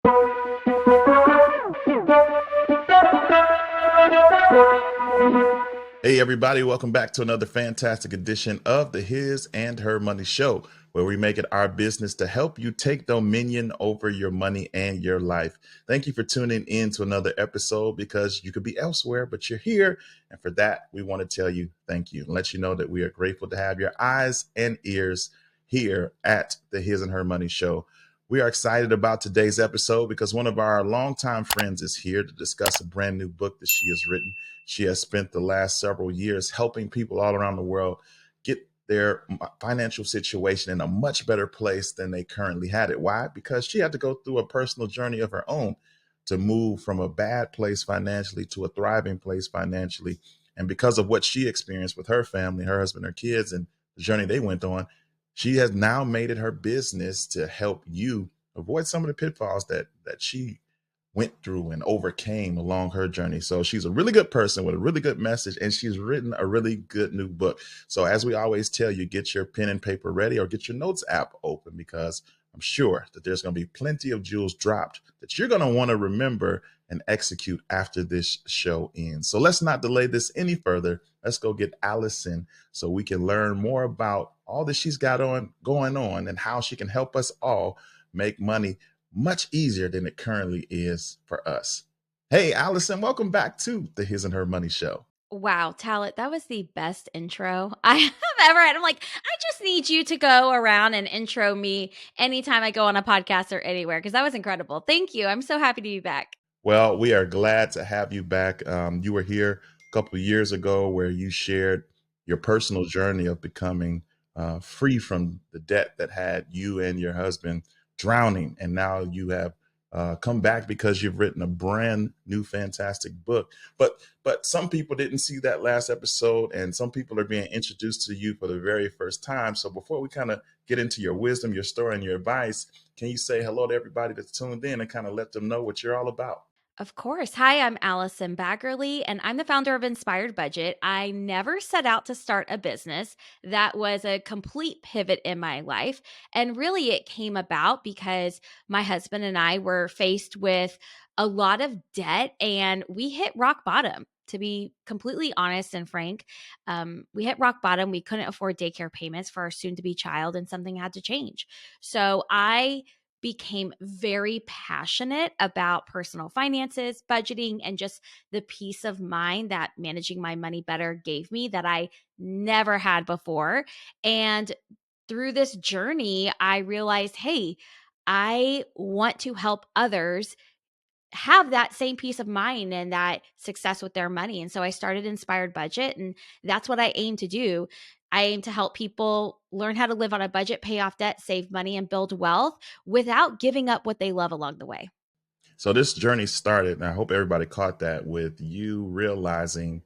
Hey, everybody, welcome back to another fantastic edition of the His and Her Money Show, where we make it our business to help you take dominion over your money and your life. Thank you for tuning in to another episode because you could be elsewhere, but you're here. And for that, we want to tell you thank you and let you know that we are grateful to have your eyes and ears here at the His and Her Money Show. We are excited about today's episode because one of our longtime friends is here to discuss a brand new book that she has written. She has spent the last several years helping people all around the world get their financial situation in a much better place than they currently had it. Why? Because she had to go through a personal journey of her own to move from a bad place financially to a thriving place financially. And because of what she experienced with her family, her husband, her kids, and the journey they went on, she has now made it her business to help you avoid some of the pitfalls that she went through and overcame along her journey. So she's a really good person with a really good message, and she's written a really good new book. So as we always tell you, get your pen and paper ready or get your notes app open because I'm sure that there's going to be plenty of jewels dropped that you're going to want to remember and execute after this show ends. So let's not delay this any further. Let's go get Allison so we can learn more about all that she's got on going on and how she can help us all make money much easier than it currently is for us. Hey, Allison, welcome back to the His and Her Money Show. Wow, Talent, that was the best intro I have ever had. I'm like, I just need you to go around and intro me anytime I go on a podcast or anywhere because that was incredible. Thank you. I'm so happy to be back. Well, we are glad to have you back. You were here a couple of years ago where you shared your personal journey of becoming free from the debt that had you and your husband drowning. And now you have come back because you've written a brand new, fantastic book. But some people didn't see that last episode, and some people are being introduced to you for the very first time. So before we kind of get into your wisdom, your story, and your advice, can you say hello to everybody that's tuned in and kind of let them know what you're all about? Of course. Hi, I'm Allison Baggerly, and I'm the founder of Inspired Budget. I never set out to start a business. That was a complete pivot in my life. And really, it came about because my husband and I were faced with a lot of debt and we hit rock bottom. To be completely honest and frank, we hit rock bottom. We couldn't afford daycare payments for our soon to be child, and something had to change. So I became very passionate about personal finances, budgeting, and just the peace of mind that managing my money better gave me that I never had before. And through this journey, I realized, hey, I want to help others have that same peace of mind and that success with their money. And so I started Inspired Budget, and that's what I aim to do. I aim to help people learn how to live on a budget, pay off debt, save money, and build wealth without giving up what they love along the way. So this journey started, and I hope everybody caught that with you realizing,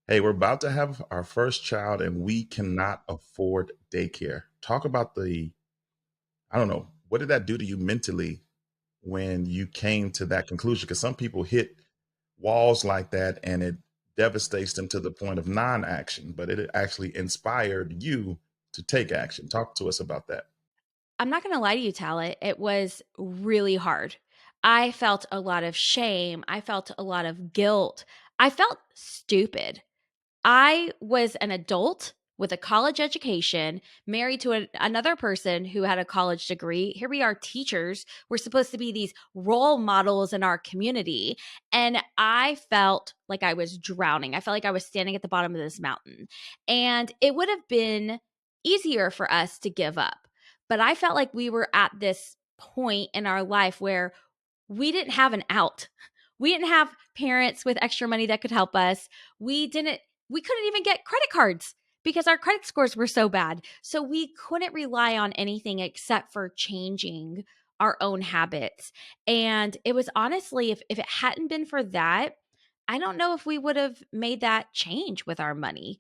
hey, we're about to have our first child and we cannot afford daycare. Talk about I don't know, what did that do to you mentally when you came to that conclusion? Because some people hit walls like that and it devastates them to the point of non-action, but it actually inspired you to take action. Talk to us about that. I'm not going to lie to you, Talit. It was really hard. I felt a lot of shame. I felt a lot of guilt. I felt stupid. I was an adult with a college education, married to another person who had a college degree. Here we are, teachers. We're supposed to be these role models in our community. And I felt like I was drowning. I felt like I was standing at the bottom of this mountain. And it would have been easier for us to give up. But I felt like we were at this point in our life where we didn't have an out. We didn't have parents with extra money that could help us. We couldn't even get credit cards because our credit scores were so bad. So we couldn't rely on anything except for changing our own habits. And it was honestly, if it hadn't been for that, I don't know if we would have made that change with our money,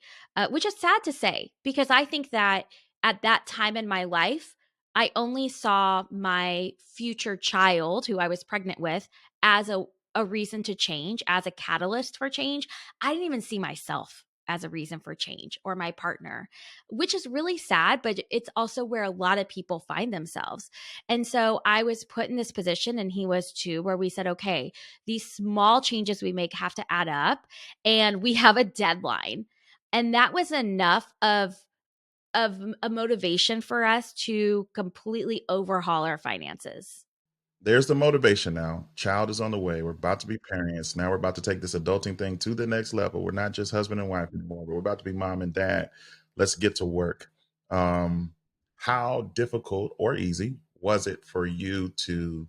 which is sad to say because I think that at that time in my life, I only saw my future child, who I was pregnant with, as a reason to change, as a catalyst for change. I didn't even see myself. as a reason for change, or my partner, which is really sad, but it's also where a lot of people find themselves. And so I was put in this position, and he was too, where we said, okay, these small changes we make have to add up, and we have a deadline. And that was enough of a motivation for us to completely overhaul our finances. There's the motivation now. Child is on the way. We're about to be parents. Now we're about to take this adulting thing to the next level. We're not just husband and wife anymore, but we're about to be mom and dad. Let's get to work. Um, how difficult or easy was it for you to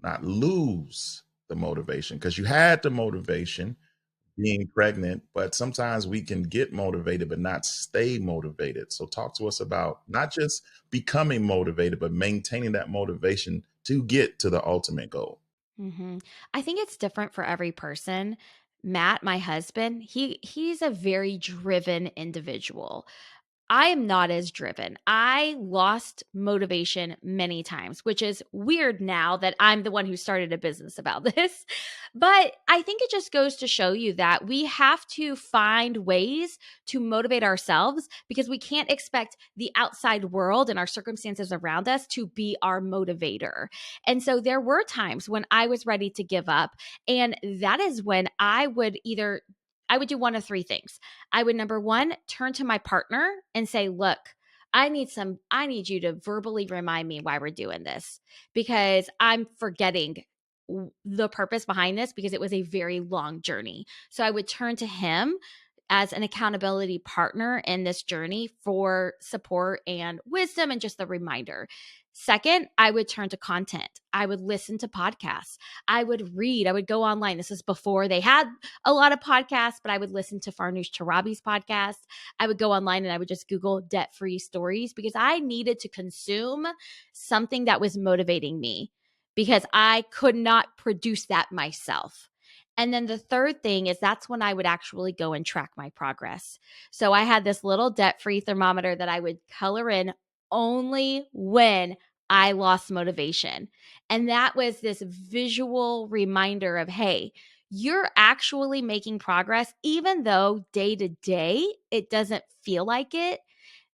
not lose the motivation? Because you had the motivation being pregnant, but sometimes we can get motivated but not stay motivated. So talk to us about not just becoming motivated, but maintaining that motivation to get to the ultimate goal. Mhm. I think it's different for every person. Matt, my husband, he's a very driven individual. I am not as driven. I lost motivation many times, which is weird now that I'm the one who started a business about this. But I think it just goes to show you that we have to find ways to motivate ourselves, because we can't expect the outside world and our circumstances around us to be our motivator. And so there were times when I was ready to give up. And that is when I would do one of three things. I would, number one, turn to my partner and say, look, I need you to verbally remind me why we're doing this, because I'm forgetting the purpose behind this, because it was a very long journey. So I would turn to him as an accountability partner in this journey for support and wisdom and just the reminder. Second, I would turn to content. I would listen to podcasts. I would read. I would go online. This is before they had a lot of podcasts, but I would listen to Farnoosh Torabi's podcast. I would go online and I would just Google debt-free stories, because I needed to consume something that was motivating me, because I could not produce that myself. And then the third thing is, that's when I would actually go and track my progress. So I had this little debt-free thermometer that I would color in only when I lost motivation. And that was this visual reminder of, hey, you're actually making progress, even though day to day it doesn't feel like it.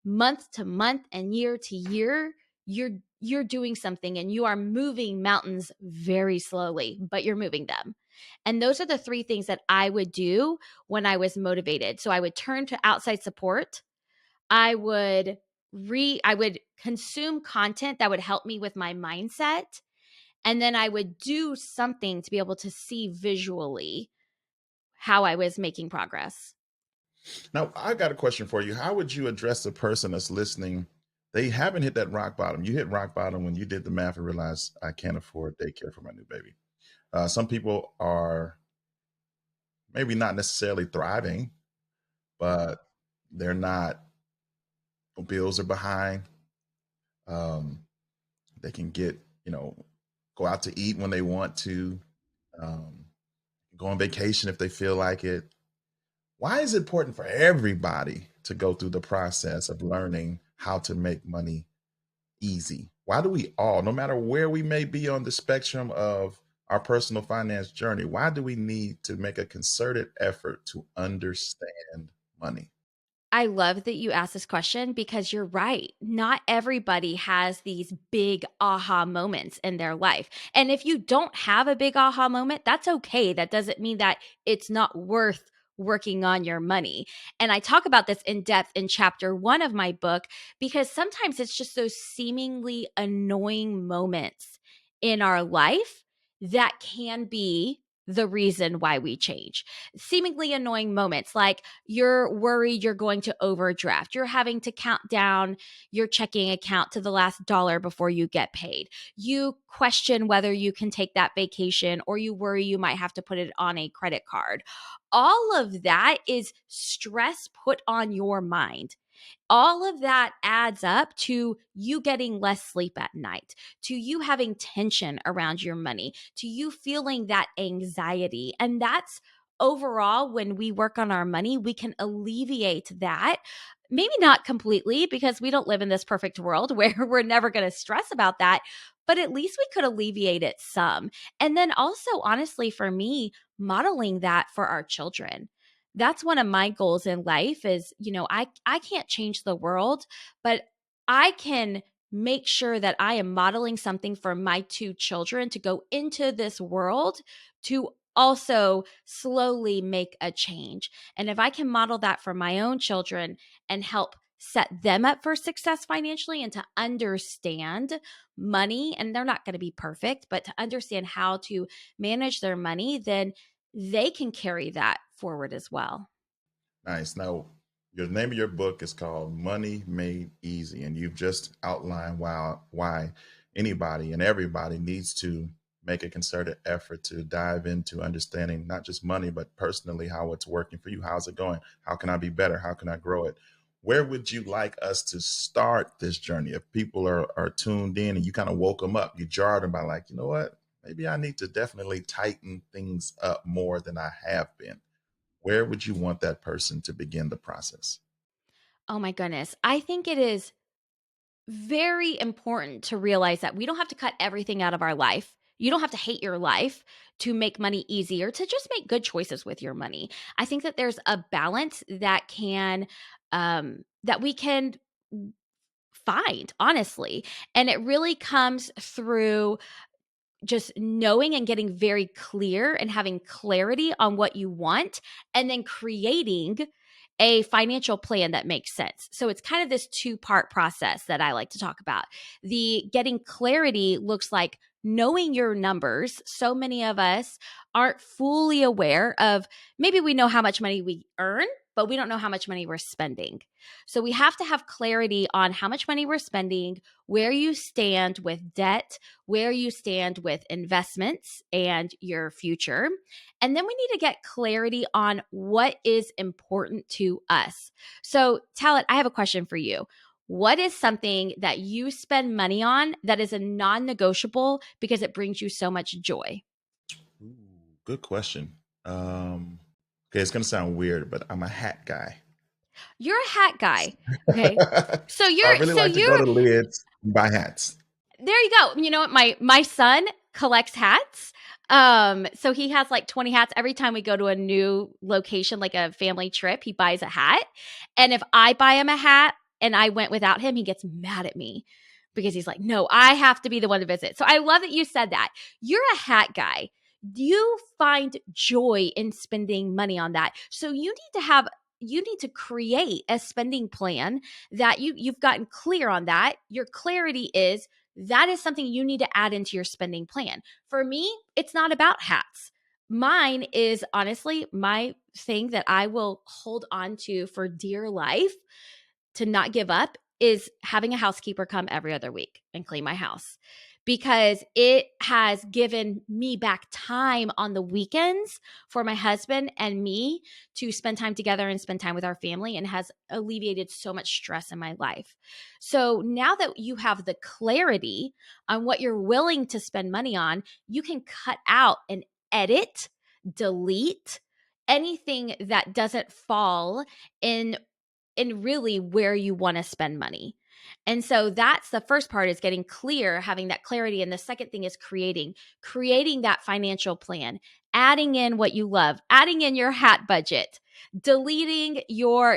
Month to month and year to year, you're doing something, and you are moving mountains very slowly, but you're moving them. And those are the three things that I would do when I was motivated. So I would turn to outside support. I would I would consume content that would help me with my mindset, and then I would do something to be able to see visually how I was making progress. Now, I got a question for you. How would you address the person that's listening? They haven't hit that rock bottom. You hit rock bottom when you did the math and realized I can't afford daycare for my new baby. Some people are maybe not necessarily thriving, but they're not, bills are behind. Um, they can get, go out to eat when they want to, um, go on vacation if they feel like it. Why is it important for everybody to go through the process of learning how to make money easy? Why do we all, no matter where we may be on the spectrum of our personal finance journey, why do we need to make a concerted effort to understand money? I love that you asked this question, because you're right. Not everybody has these big aha moments in their life. And if you don't have a big aha moment, that's okay. That doesn't mean that it's not worth working on your money. And I talk about this in depth in chapter 1 of my book, because sometimes it's just those seemingly annoying moments in our life that can be the reason why we change. Seemingly annoying moments, like you're worried you're going to overdraft. You're having to count down your checking account to the last dollar before you get paid. You question whether you can take that vacation, or you worry you might have to put it on a credit card. All of that is stress put on your mind. All of that adds up to you getting less sleep at night, to you having tension around your money, to you feeling that anxiety. And that's overall, when we work on our money, we can alleviate that. Maybe not completely, because we don't live in this perfect world where we're never going to stress about that, but at least we could alleviate it some. And then also, honestly, for me, modeling that for our children. That's one of my goals in life is, I can't change the world, but I can make sure that I am modeling something for my two children to go into this world to also slowly make a change. And if I can model that for my own children and help set them up for success financially and to understand money, and they're not going to be perfect, but to understand how to manage their money, then they can carry that forward as well. Nice. Now, your name of your book is called Money Made Easy, and you've just outlined why anybody and everybody needs to make a concerted effort to dive into understanding not just money, but personally how it's working for you. How's it going? How can I be better? How can I grow it? Where would you like us to start this journey? If people are tuned in and you kind of woke them up, you jarred them by like, you know what? Maybe I need to definitely tighten things up more than I have been. Where would you want that person to begin the process? Oh my goodness. I think it is very important to realize that we don't have to cut everything out of our life. You don't have to hate your life to make money easier, to just make good choices with your money. I think that there's a balance that we can find, honestly. And it really comes through just knowing and getting very clear and having clarity on what you want, and then creating a financial plan that makes sense. So it's kind of this two-part process that I like to talk about. The getting clarity looks like knowing your numbers. So many of us aren't fully aware of, maybe we know how much money we earn, but we don't know how much money we're spending. So we have to have clarity on how much money we're spending, where you stand with debt, where you stand with investments and your future. And then we need to get clarity on what is important to us. So, Talit, I have a question for you. What is something that you spend money on that is a non negotiable because it brings you so much joy? Ooh, good question. Um, okay, it's gonna sound weird, but I'm a hat guy. You're a hat guy. Okay. So I you're really so like to go you're to lids and buy hats. there you go. You know what? My son collects hats. So he has like 20 hats. Every time we go to a new location, like a family trip, he buys a hat. And if I buy him a hat and I went without him, he gets mad at me because he's like, no, I have to be the one to visit. So I love that you said that. You're a hat guy. You find joy in spending money on that. So you need to create a spending plan that you've gotten clear on that. Your clarity is that is something you need to add into your spending plan. For me, it's not about hats. Mine is honestly my thing that I will hold on to for dear life to not give up is having a housekeeper come every other week and clean my house because it has given me back time on the weekends for my husband and me to spend time together and spend time with our family, and has alleviated so much stress in my life. So now that you have the clarity on what you're willing to spend money on, you can cut out and edit, delete anything that doesn't fall in really where you want to spend money. And so that's the first part, is getting clear, having that clarity. And the second thing is creating that financial plan, adding in what you love, adding in your hat budget, deleting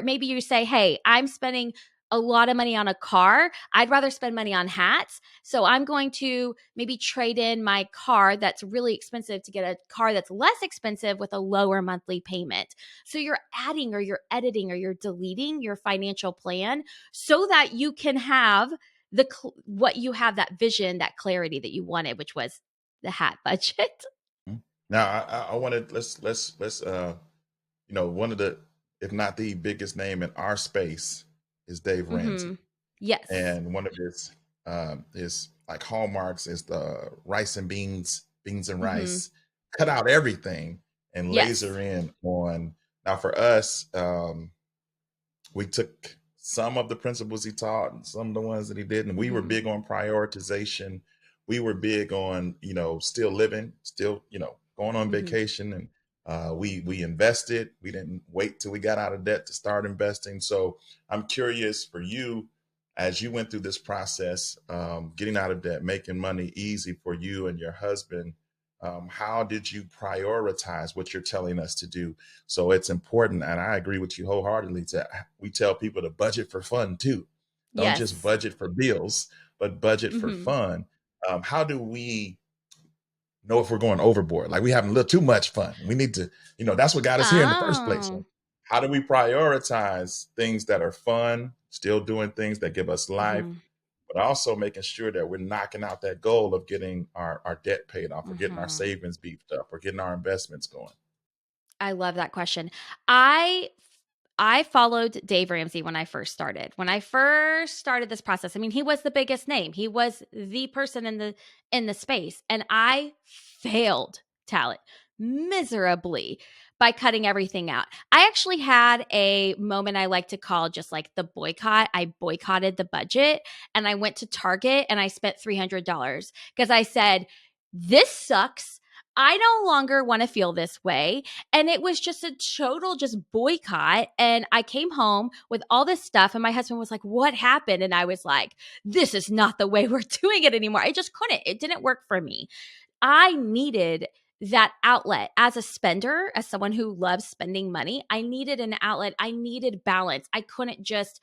maybe you say, hey, I'm spending a lot of money on a car. I'd rather spend money on hats. So I'm going to maybe trade in my car that's really expensive to get a car that's less expensive with a lower monthly payment. So you're adding or you're editing or you're deleting your financial plan so that you can have what you have, that vision, that clarity that you wanted, which was the hat budget. Mhm. Now, I wanted let's one of the, if not the biggest name in our space is Dave Mm-hmm. Ramsey, Yes. and one of his like hallmarks is the rice and beans and Mm-hmm. rice. Cut out everything and Yes. laser in on. Now, for us, we took some of the principles he taught and some of the ones that he didn't. We were Mm-hmm. big on prioritization. We were big on, still living, still, going on Mm-hmm. vacation. And we invested. We didn't wait till we got out of debt to start investing. So I'm curious for you, as you went through this process, getting out of debt, making money easy for you and your husband. How did you prioritize what you're telling us to do? So it's important, and I agree with you wholeheartedly. We tell people to budget for fun too. Don't just Yes. budget for bills, but budget for Mhm. fun. How do we know if we're going overboard? Like we having a little too much fun. We need to, that's what got us here in the first place. So Oh. how do we prioritize things that are fun, still doing things that give us life, Mhm. but also making sure that we're knocking out that goal of getting our debt paid off or getting our Mhm. savings beefed up or getting our investments going? I love that question. I I followed Dave Ramsey when I first started. When I first started this process, I mean, he was the biggest name. He was the person in the space, and I failed talent miserably by cutting everything out. I actually had a moment I like to call just like the boycott. I boycotted the budget and I went to Target and I spent $300 because I said, "This sucks. I no longer want to feel this way." And it was just a total just boycott. And I came home with all this stuff, and my husband was like, "What happened?" And I was like, "This is not the way we're doing it anymore." I just couldn't. It didn't work for me. I needed that outlet as a spender, as someone who loves spending money. I needed an outlet. I needed balance. I couldn't just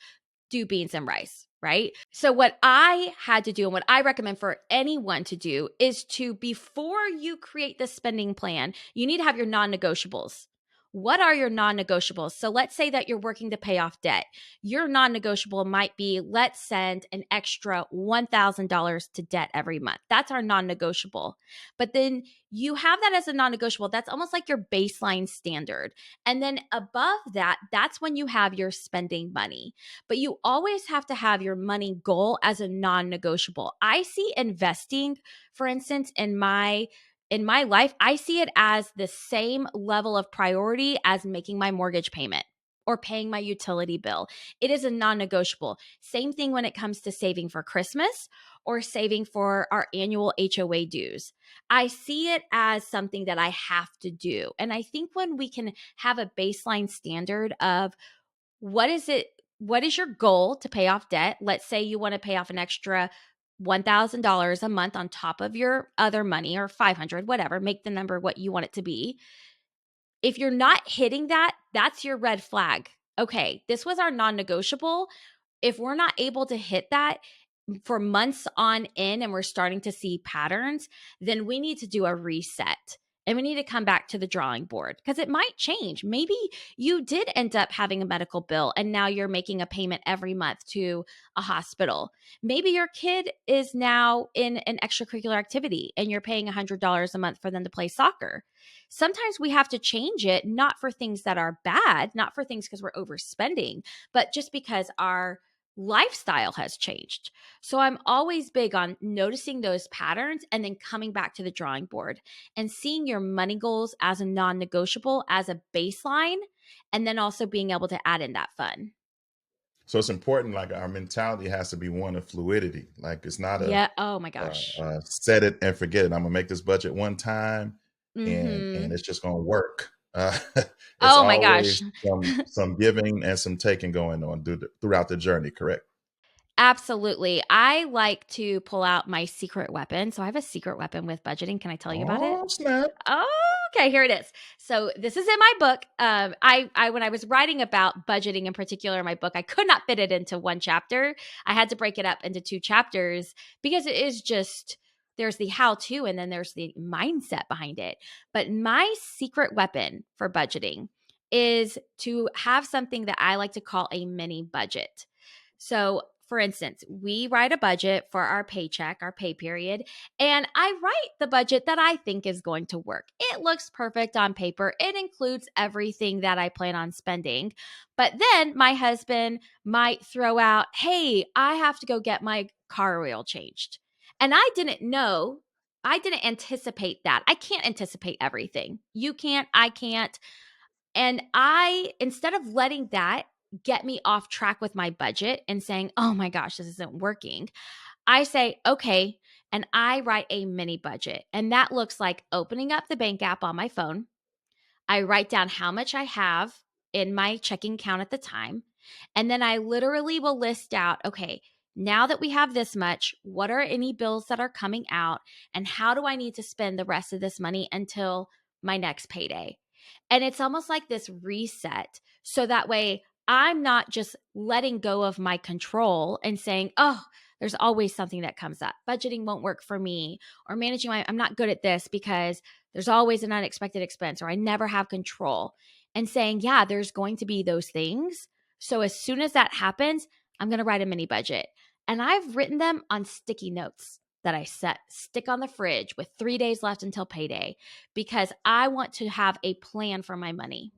do beans and rice, right? So, what I had to do and what I recommend for anyone to do is to, before you create this spending plan, you need to have your non negotiables. What are your non negotiables? So, let's say that you're working to pay off debt. Your non negotiable might be, let's send an extra $1,000 to debt every month. That's our non negotiable. But then you have that as a non negotiable. That's almost like your baseline standard. And then above that, that's when you have your spending money. But you always have to have your money goal as a non-negotiable. I see investing, for instance, in my life, I see it as the same level of priority as making my mortgage payment or paying my utility bill. It is a non-negotiable. Same thing when it comes to saving for Christmas or saving for our annual HOA dues. I see it as something that I have to do. And I think when we can have a baseline standard of what is it, what is your goal to pay off debt? Let's say you want to pay off an extra $1,000 a month on top of your other money, or 500, whatever, make the number what you want it to be. If you're not hitting that, that's your red flag. Okay, this was our non-negotiable. If we're not able to hit that for months on end and we're starting to see patterns, then we need to do a reset. And we need to come back to the drawing board because it might change. Maybe you did end up having a medical bill and now you're making a payment every month to a hospital. Maybe your kid is now in an extracurricular activity and you're paying $100 a month for them to play soccer. Sometimes we have to change it, not for things that are bad, not for things because we're overspending, but just because our lifestyle has changed. So I'm always big on noticing those patterns and then coming back to the drawing board and seeing your money goals as a non negotiable, as a baseline, and then also being able to add in that fun. So it's important. Like our mentality has to be one of fluidity. Like it's not a Yeah. Oh my gosh. set it and forget it. I'm gonna make this budget one time, and Mm-hmm. it's just gonna work. It's Oh my gosh. always some giving and some taking going on throughout the journey. Correct. Absolutely. I like to pull out my secret weapon. So I have a secret weapon with budgeting. Can I tell you about it? Oh snap! Oh, okay, here it is. So this is in my book. I when I was writing about budgeting in particular in my book, I could not fit it into one chapter. I had to break it up into two chapters because it is just, there's the how to and then there's the mindset behind it. But my secret weapon for budgeting is to have something that I like to call a mini budget. So, for instance, we write a budget for our paycheck, our pay period, and I write the budget that I think is going to work. It looks perfect on paper. It includes everything that I plan on spending. But then my husband might throw out, "Hey, I have to go get my car oil changed." And I didn't know, I didn't anticipate that. I can't anticipate everything. You can't, I can't. And I, instead of letting that get me off track with my budget and saying, "Oh my gosh, this isn't working," I say, "Okay." And I write a mini budget. And that looks like opening up the bank app on my phone. I write down how much I have in my checking account at the time. And then I literally will list out, okay, Now that we have this much, what are any bills that are coming out? And how do I need to spend the rest of this money until my next payday? And it's almost like this reset. So that way I'm not just letting go of my control and saying, oh, there's always something that comes up. Budgeting won't work for me, or I'm not good at this because there's always an unexpected expense, or I never have control. And saying, yeah, there's going to be those things. So as soon as that happens, I'm going to write a mini budget. And I've written them on sticky notes that I stick on the fridge with 3 days left until payday, because I want to have a plan for my money.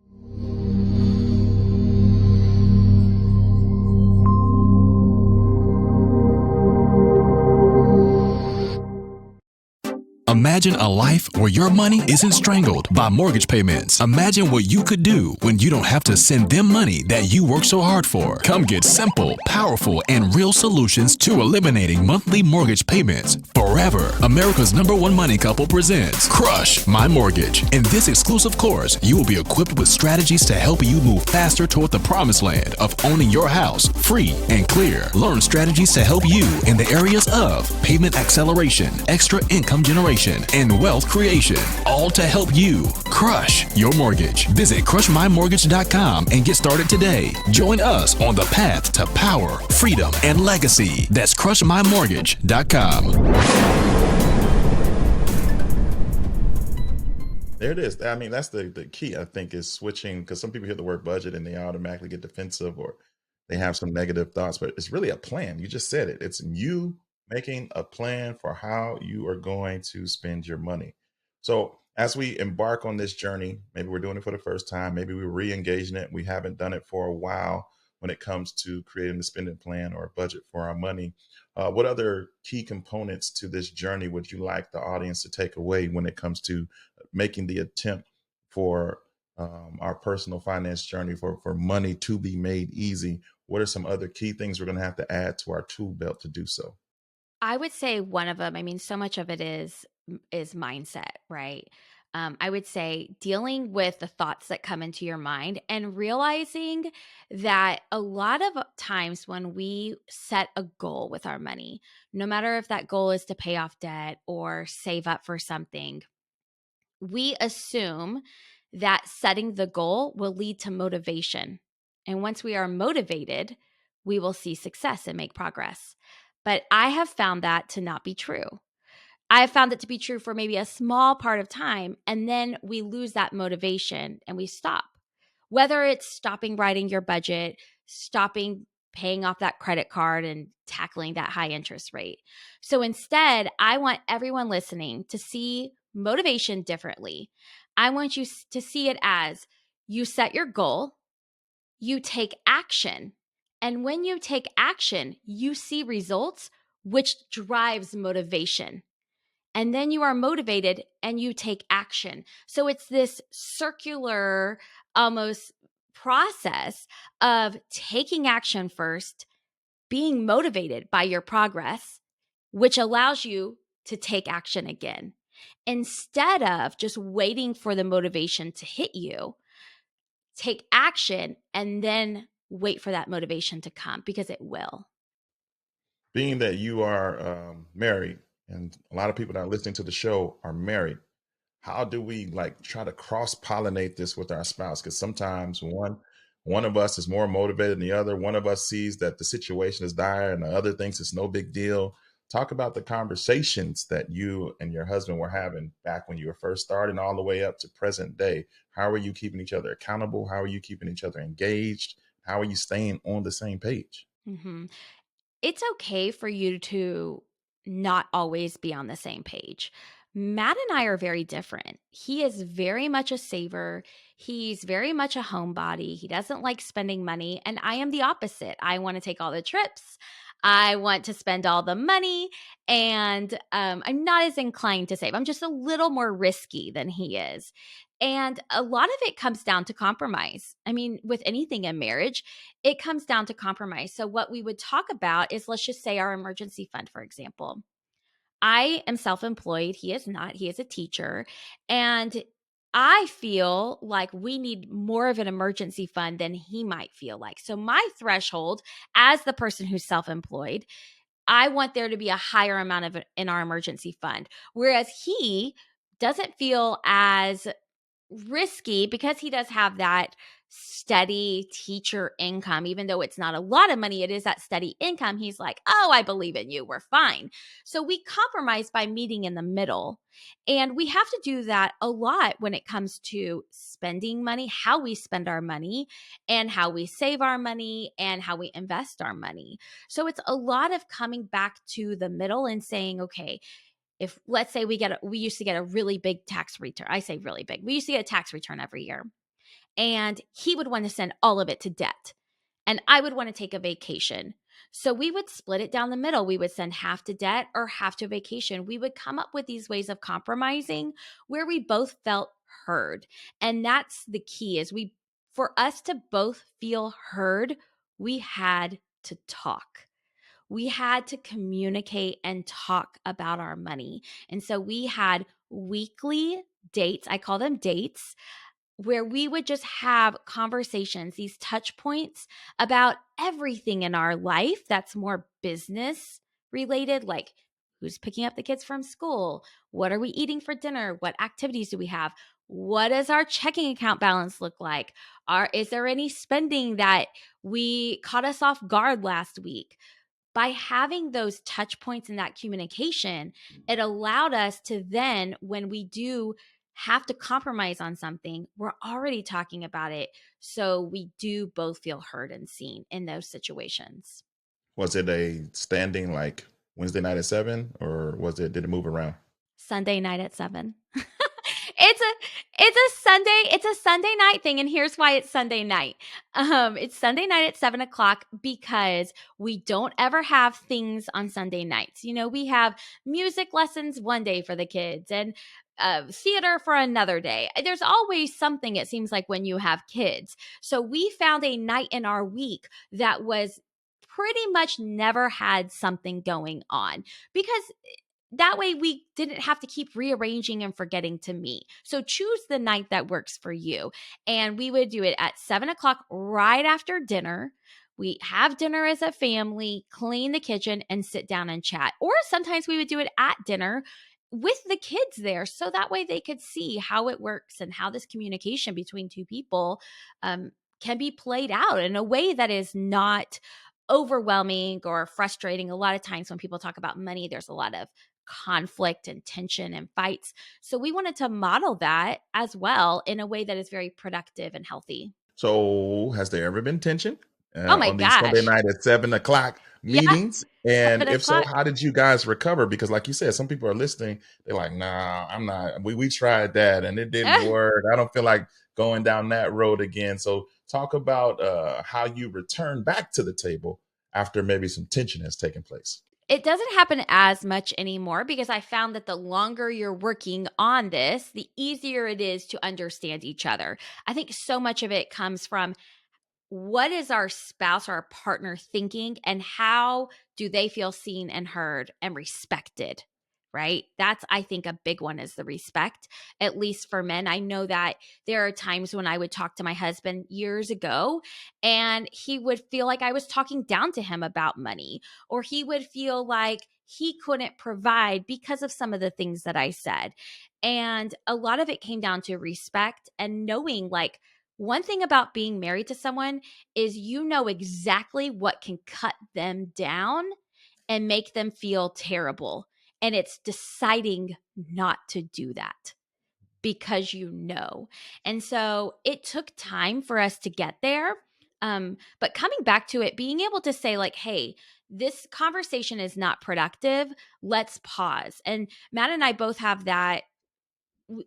Imagine a life where your money isn't strangled by mortgage payments. Imagine what you could do when you don't have to send them money that you work so hard for. Come get simple, powerful, and real solutions to eliminating monthly mortgage payments forever. America's #1 money couple presents Crush My Mortgage. In this exclusive course, you will be equipped with strategies to help you move faster toward the promised land of owning your house free and clear. Learn strategies to help you in the areas of payment acceleration, extra income generation, and wealth creation, all to help you crush your mortgage. Visit crushmymortgage.com and get started today. Join us on the path to power, freedom, and legacy. That's crushmymortgage.com. There it is. I mean, that's the key, I think, is switching, because some people hear the word budget and they automatically get defensive, or they have some negative thoughts, but it's really a plan. You just said it. It's you making a plan for how you are going to spend your money. So as we embark on this journey, maybe we're doing it for the first time, maybe we're re-engaging it. We haven't done it for a while when it comes to creating a spending plan or a budget for our money. What other key components to this journey would you like the audience to take away when it comes to making the attempt for our personal finance journey, for money to be made easy? What are some other key things we're going to have to add to our tool belt to do so? I would say one of them, I mean, so much of it is mindset, right? I would say dealing with the thoughts that come into your mind and realizing that a lot of times when we set a goal with our money, no matter if that goal is to pay off debt or save up for something, we assume that setting the goal will lead to motivation. And once we are motivated, we will see success and make progress. But I have found that to not be true. I have found it to be true for maybe a small part of time, and then we lose that motivation and we stop. Whether it's stopping writing your budget, stopping paying off that credit card and tackling that high interest rate. So instead, I want everyone listening to see motivation differently. I want you to see it as you set your goal, you take action. And when you take action, you see results, which drives motivation. And then you are motivated and you take action. So it's this circular almost process of taking action first, being motivated by your progress, which allows you to take action again. Instead of just waiting for the motivation to hit you, take action and then wait for that motivation to come, because it will. Being that you are married, and a lot of people that are listening to the show are married, how do we like try to cross pollinate this with our spouse? Because sometimes one of us is more motivated than the other. One of us sees that the situation is dire and the other thinks it's no big deal. Talk about the conversations that you and your husband were having back when you were first starting all the way up to present day. How are you keeping each other accountable? How are you keeping each other engaged? How are you staying on the same page? Mhm. It's okay for you to not always be on the same page. Matt and I are very different. He is very much a saver. He's very much a homebody. He doesn't like spending money. And I am the opposite. I want to take all the trips. I want to spend all the money. And I'm not as inclined to save. I'm just a little more risky than he is. And a lot of it comes down to compromise. I mean, with anything in marriage, it comes down to compromise. So, what we would talk about is, let's just say, our emergency fund, for example. I am self employed. He is not. He is a teacher. And I feel like we need more of an emergency fund than he might feel like. So my threshold as the person who's self-employed, I want there to be a higher amount of in our emergency fund. Whereas he doesn't feel as risky because he does have that steady teacher income. Even though it's not a lot of money, it is that steady income. He's like, oh, I believe in you, we're fine. So we compromise by meeting in the middle, and we have to do that a lot when it comes to spending money, how we spend our money, and how we save our money, and how we invest our money. So it's a lot of coming back to the middle and saying, okay, if let's say we used to get a really big tax return. I say really big. We used to get a tax return every year. And he would want to send all of it to debt. And I would want to take a vacation. So we would split it down the middle. We would send half to debt or half to vacation. We would come up with these ways of compromising where we both felt heard. And that's the key is for us to both feel heard, we had to talk. We had to communicate and talk about our money. And so we had weekly dates. I call them dates, where we would just have conversations, these touch points about everything in our life that's more business related, like who's picking up the kids from school? What are we eating for dinner? What activities do we have? What does our checking account balance look like? Is there any spending that we caught us off guard last week? By having those touch points and that communication, it allowed us to then, when we do have to compromise on something, we're already talking about it. So we do both feel heard and seen in those situations. Was it a standing like Wednesday night at 7, or did it move around? Sunday night at 7. It's a Sunday night thing, and here's why it's Sunday night. It's Sunday night at 7 o'clock because we don't ever have things on Sunday nights. You know, we have music lessons one day for the kids and theater for another day. There's always something, it seems like, when you have kids. So we found a night in our week that was pretty much never had something going on, because that way we didn't have to keep rearranging and forgetting to meet. So choose the night that works for you. And we would do it at 7 o'clock right after dinner. We have dinner as a family, clean the kitchen, and sit down and chat. Or sometimes we would do it at dinner with the kids there. So that way they could see how it works and how this communication between two people can be played out in a way that is not overwhelming or frustrating. A lot of times when people talk about money, there's a lot of conflict and tension and fights. So we wanted to model that as well in a way that is very productive and healthy. So, has there ever been tension Oh my on these Sunday gosh. night at 7 o'clock Yeah, meetings? And 7 if so, o'clock. how did you guys recover? Because, like you said, some people are listening. They're like, "Nah, I'm not. We tried that and it didn't work. I don't feel like going down that road again." So, talk about how you return back to the table after maybe some tension has taken place. It doesn't happen as much anymore because I found that the longer you're working on this, the easier it is to understand each other. I think so much of it comes from what is our spouse or our partner thinking, and how do they feel seen and heard and respected, right? That's, I think, a big one, is the respect. At least for men, I know that there are times when I would talk to my husband years ago and he would feel like I was talking down to him about money, or he would feel like he couldn't provide because of some of the things that I said. And a lot of it came down to respect and knowing, like, one thing about being married to someone is you know exactly what can cut them down and make them feel terrible. And it's deciding not to do that because you know. And so it took time for us to get there. But coming back to it, being able to say, like, hey, this conversation is not productive. Let's pause. And Matt and I both have that,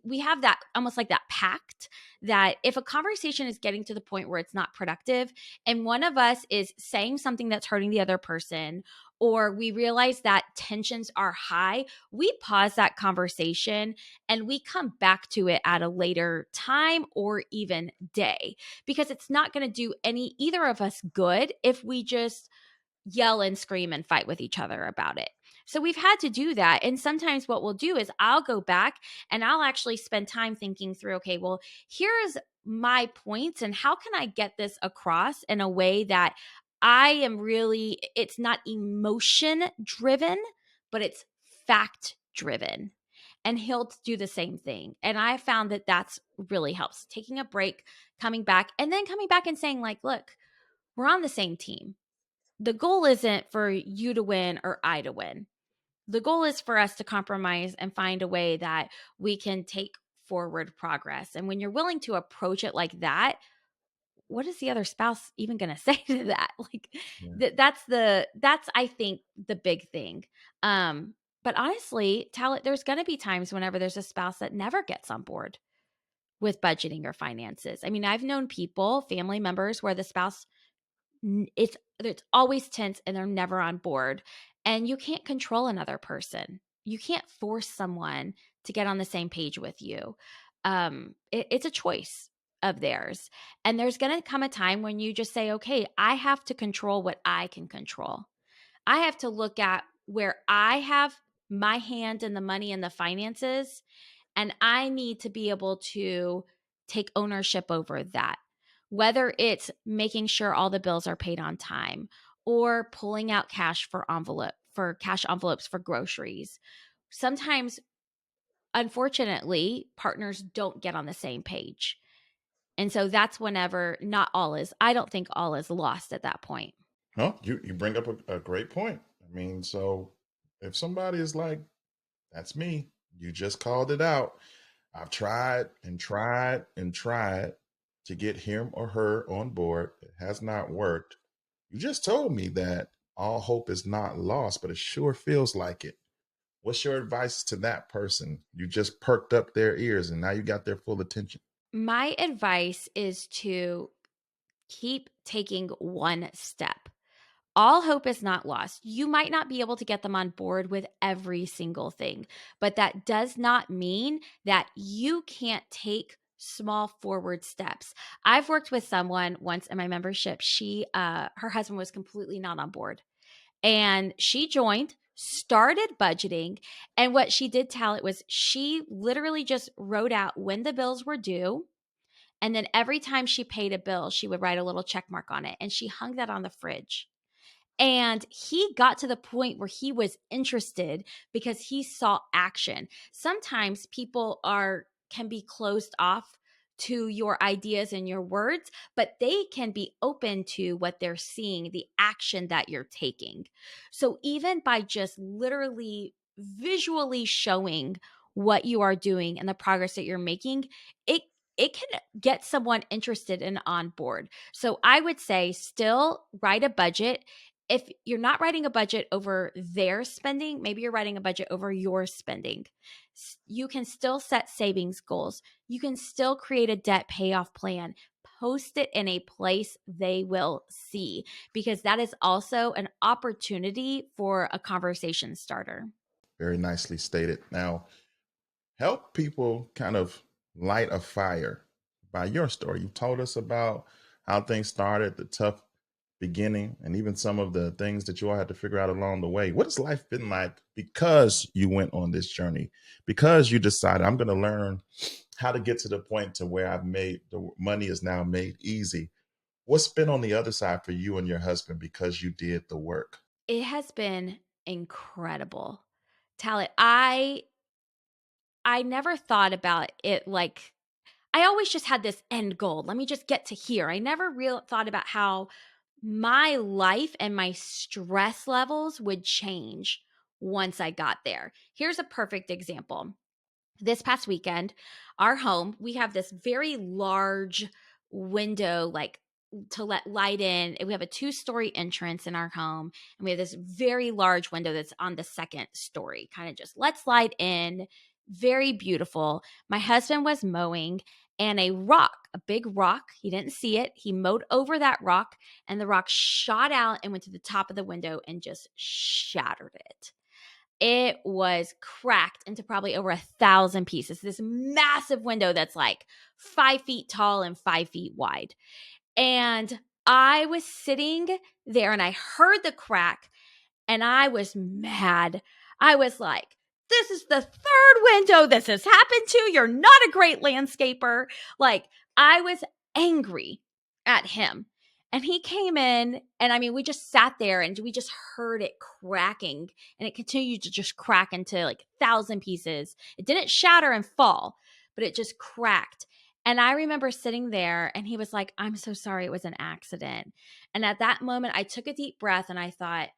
we have that almost like that pact that if a conversation is getting to the point where it's not productive and one of us is saying something that's hurting the other person, or we realize that tensions are high, we pause that conversation and we come back to it at a later time or even day, because it's not going to do either of us good if we just yell and scream and fight with each other about it. So we've had to do that. And sometimes what we'll do is I'll go back and I'll actually spend time thinking through, okay, well, here's my points and how can I get this across in a way that I am really, it's not emotion driven, but it's fact driven. And he'll do the same thing. And I found that that's really helps, taking a break, coming back, and then coming back and saying, like, look, we're on the same team. The goal isn't for you to win or I to win. The goal is for us to compromise and find a way that we can take forward progress. And when you're willing to approach it like that, what is the other spouse even going to say to that? Like Yeah. that's I think the big thing. But honestly, there's going to be times whenever there's a spouse that never gets on board with budgeting or finances. I mean, I've known people, family members, where the spouse it's always tense and they're never on board. And you can't control another person. You can't force someone to get on the same page with you. It's a choice of theirs. And there's going to come a time when you just say, okay, I have to control what I can control. I have to look at where I have my hand in the money and the finances, and I need to be able to take ownership over that. Whether it's making sure all the bills are paid on time or pulling out cash for cash envelopes for groceries. Sometimes, unfortunately, partners don't get on the same page. And so that's whenever I don't think all is lost at that point. No, you bring up a great point. I mean, so if somebody is like, that's me, you just called it out. I've tried and tried and tried to get him or her on board. It has not worked. You just told me that all hope is not lost, but it sure feels like it. What's your advice to that person? You just perked up their ears and now you got their full attention. My advice is to keep taking one step. All hope is not lost. You might not be able to get them on board with every single thing, but that does not mean that you can't take small forward steps. I've worked with someone once in my membership. Her husband was completely not on board, and she joined, started budgeting, and what she did tell it was she literally just wrote out when the bills were due. And then every time she paid a bill, she would write a little check mark on it, and she hung that on the fridge. And he got to the point where he was interested because he saw action. Sometimes people can be closed off to your ideas and your words, but they can be open to what they're seeing, the action that you're taking. So even by just literally visually showing what you are doing and the progress that you're making, it it can get someone interested and on board. So I would say still write a budget. If you're not writing a budget over their spending, maybe you're writing a budget over your spending. You can still set savings goals. You can still create a debt payoff plan. Post it in a place they will see, because that is also an opportunity for a conversation starter. Very nicely stated. Now, help people kind of light a fire by your story. You told us about how things started, the tough beginning, and even some of the things that you all had to figure out along the way. What has life been like because you went on this journey? Because you decided, I'm going to learn how to get to the point to where I've made the money is now made easy. What's been on the other side for you and your husband because you did the work? It has been incredible. Talit, I never thought about it like I always just had this end goal. Let me just get to here. I never thought about how my life and my stress levels would change once I got there. Here's a perfect example. This past weekend, our home, we have this very large window, like to let light in. We have a 2-story entrance in our home, and we have this very large window that's on the second story, kind of just lets light in. Very beautiful. My husband was mowing, and a big rock, he didn't see it. He mowed over that rock, and the rock shot out and went to the top of the window and just shattered it. It was cracked into probably over 1,000 pieces. This massive window that's like 5 feet tall and 5 feet wide. And I was sitting there and I heard the crack. And I was mad. I was like, this is the third window this has happened to. You're not a great landscaper. Like, I was angry at him. And he came in, and I mean, we just sat there and we just heard it cracking, and it continued to just crack into like 1,000 pieces. It didn't shatter and fall, but it just cracked. And I remember sitting there, and he was like, I'm so sorry, it was an accident. And at that moment, I took a deep breath and I thought,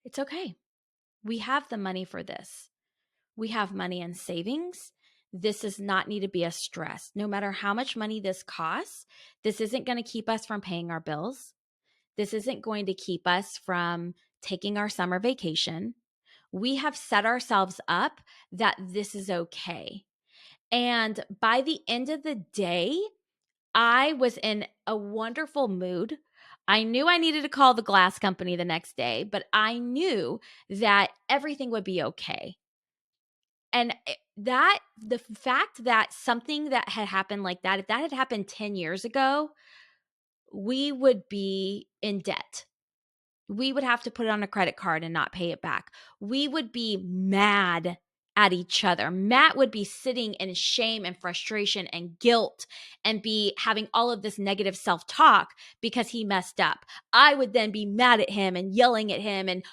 it's okay. We have the money for this. We have money in savings. This does not need to be a stress. No matter how much money this costs, this isn't going to keep us from paying our bills. This isn't going to keep us from taking our summer vacation. We have set ourselves up that this is okay. And by the end of the day, I was in a wonderful mood. I knew I needed to call the glass company the next day, but I knew that everything would be okay. And that the fact that something that had happened like that, if that had happened 10 years ago, we would be in debt. We would have to put it on a credit card and not pay it back. We would be mad at each other. Matt would be sitting in shame and frustration and guilt and be having all of this negative self-talk because he messed up. I would then be mad at him and yelling at him and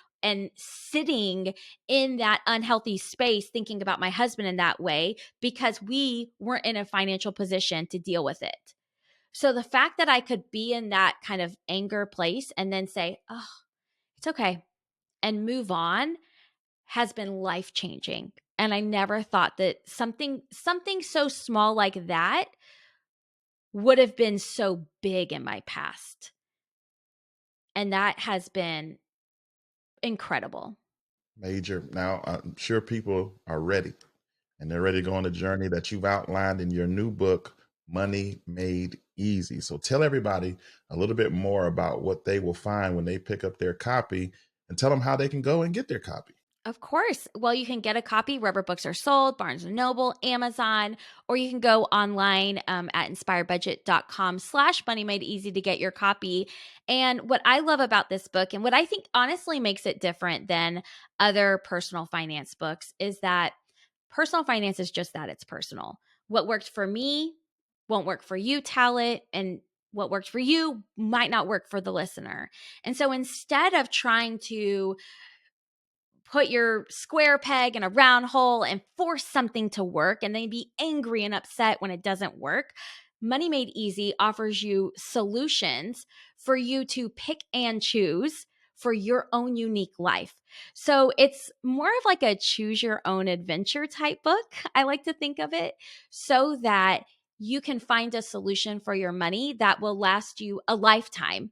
sitting in that unhealthy space thinking about my husband in that way because we weren't in a financial position to deal with it. So the fact that I could be in that kind of anger place and then say, oh, it's okay, and move on has been life-changing. And I never thought that something so small like that would have been so big in my past. And that has been incredible. Major. Now, I'm sure people are ready, and they're ready to go on the journey that you've outlined in your new book, Money Made Easy. So tell everybody a little bit more about what they will find when they pick up their copy, and tell them how they can go and get their copy. Of course. Well, you can get a copy wherever books are sold, Barnes & Noble, Amazon, or you can go online at inspiredbudget.com/moneymadeeasy to get your copy. And what I love about this book, and what I think honestly makes it different than other personal finance books, is that personal finance is just that, it's personal. What worked for me won't work for you, Talent, and what worked for you might not work for the listener. And so instead of trying to put your square peg in a round hole and force something to work and then be angry and upset when it doesn't work, Money Made Easy offers you solutions for you to pick and choose for your own unique life. So it's more of like a choose your own adventure type book, I like to think of it, so that you can find a solution for your money that will last you a lifetime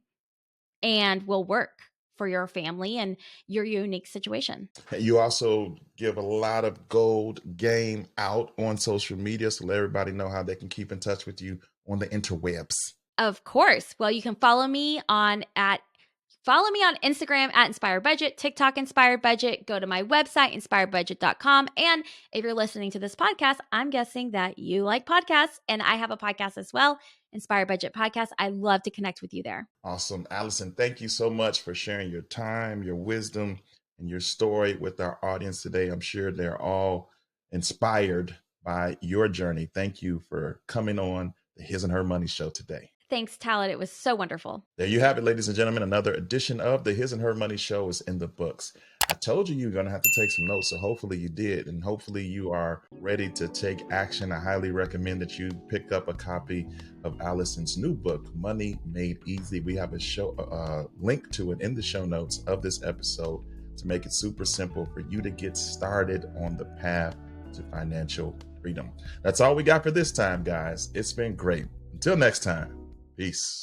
and will work for your family and your unique situation. You also give a lot of gold game out on social media, so let everybody know how they can keep in touch with you on the interwebs. Of course. Well, you can follow me on Instagram at Inspired Budget, TikTok Inspired Budget. Go to my website, inspiredbudget.com. And if you're listening to this podcast, I'm guessing that you like podcasts, and I have a podcast as well, Inspired Budget Podcast. I love to connect with you there. Awesome. Allison, thank you so much for sharing your time, your wisdom, and your story with our audience today. I'm sure they're all inspired by your journey. Thank you for coming on the His and Her Money Show today. Thanks, Talent. It was so wonderful. There you have it, ladies and gentlemen. Another edition of the His and Her Money Show is in the books. I told you were going to have to take some notes, so hopefully you did, and hopefully you are ready to take action. I highly recommend that you pick up a copy of Allison's new book, Money Made Easy. We have a link to it in the show notes of this episode to make it super simple for you to get started on the path to financial freedom. That's all we got for this time, guys. It's been great. Until next time, peace.